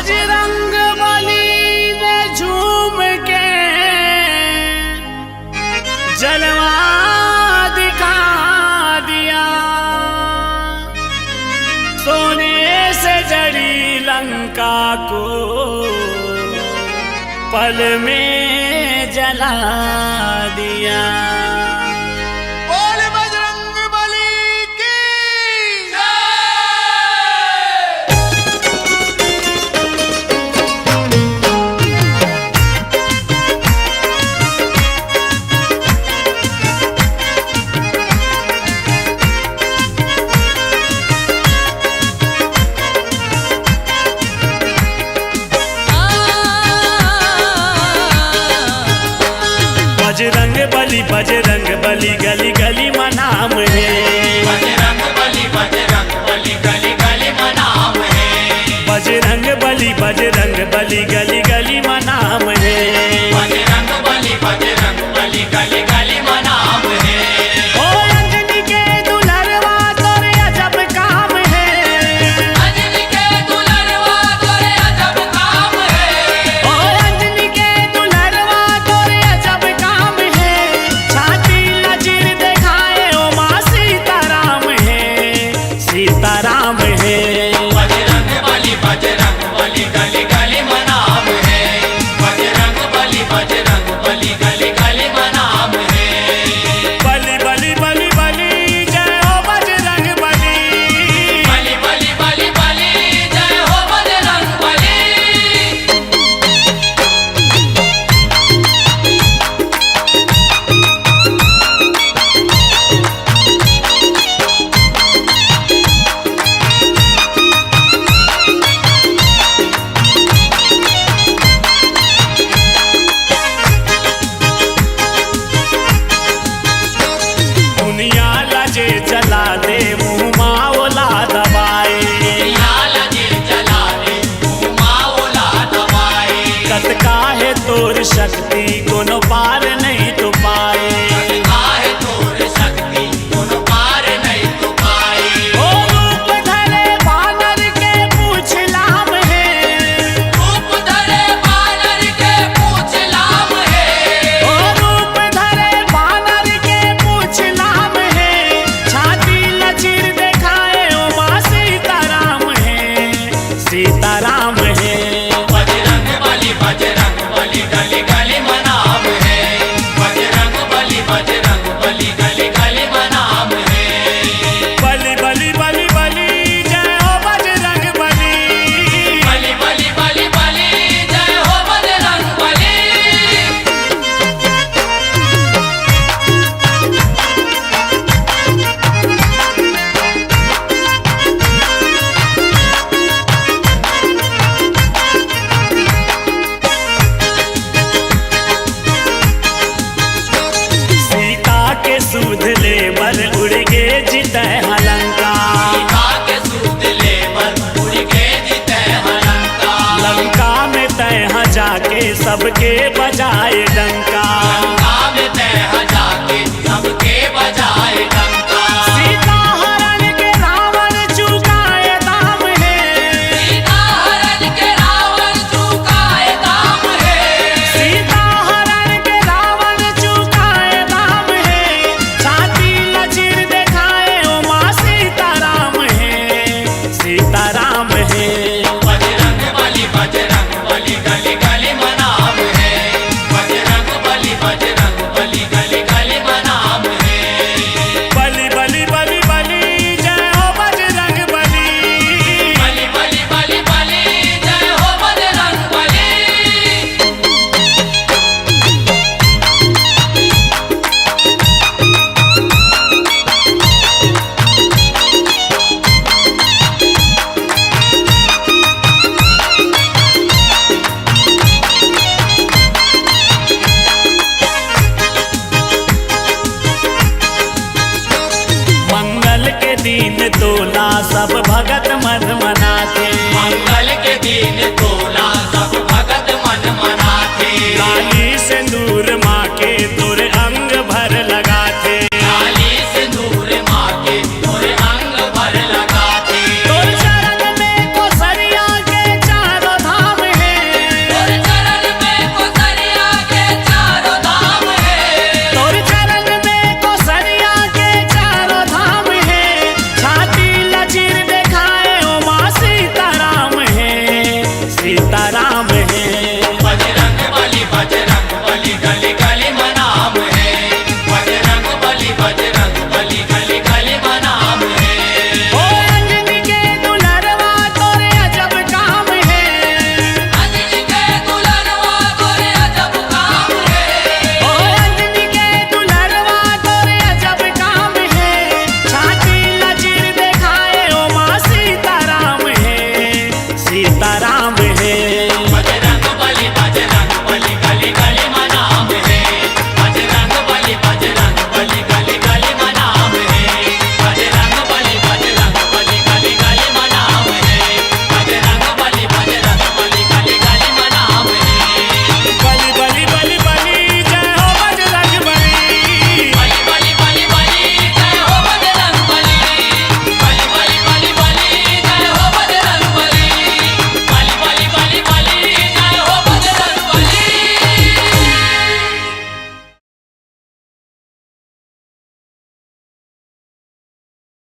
बजरंग बली ने झूम के जलवा दिखा दिया। सोने से जड़ी लंका को पल में जला दिया। बजरंग बली गली गली मनाम है। बजरंग बली गली गली मनाम है। बजरंग बली गली गली मनाम है। बजरंग बली गली गली मनाम है। ओ अंजनी के दुल्हरवा तोरे अजब काम है। अंजनी के दुल्हरवा तोरे अजब काम है। ओ अंजनी के दुल्हरवा तोरे अजब काम है। छाती लजीर दिखाए ओ माँ सीताराम है, सीताराम है। बजरंग बली गली गली मनाम है। बजरंग बली गली गली मनाम है। बली बली बली बली जय हो बजरंग बली। बली बली बली बली जय हो बजरंग बली। दुनिया लजे जला दे मुँह माओला दबाए। कत काहे तोर शक्ति कोनो पार नहीं तो पाए। ओ रूप धरे बानर के पूछ लाम है। ओ रूप धरे बानर के पूछ लाम है। छाती लचीर दिखाए ओ माँ सीताराम है, सीताराम है। बजरंग बली गली गली मनाम है। बजरंग बली गली गली मनाम है। बली बली बली बली जय हो बजरंग बली। बली बली बली बली जय हो बजरंग बली। सीता के सूद ले बल उड़ गे जितै हलंका। सीता के सूत लेबर उड़ के जीते हलंका। लंका में तय जाके सबके बजाए डंका। लंका में तह जाके सबके बजाए डंका। सीता हरण के रावण चुकाए दाम है। सीता हरण के रावण चुकाए दाम है। सीता हरण के रावण चुकाए दाम है। छाती लचीर दिखाए ओ माँ सीताराम है, सीताराम है। बजरंग बली गली गली मनाम है। बजरंग बली गली गली मनाम है। बली बली बली बली जय हो बजरंग बली। बली बली बली बली जय हो बजरंग बली। मंगल के दिन तोला सब भगत मन मनाते। मंगल के दिन तोला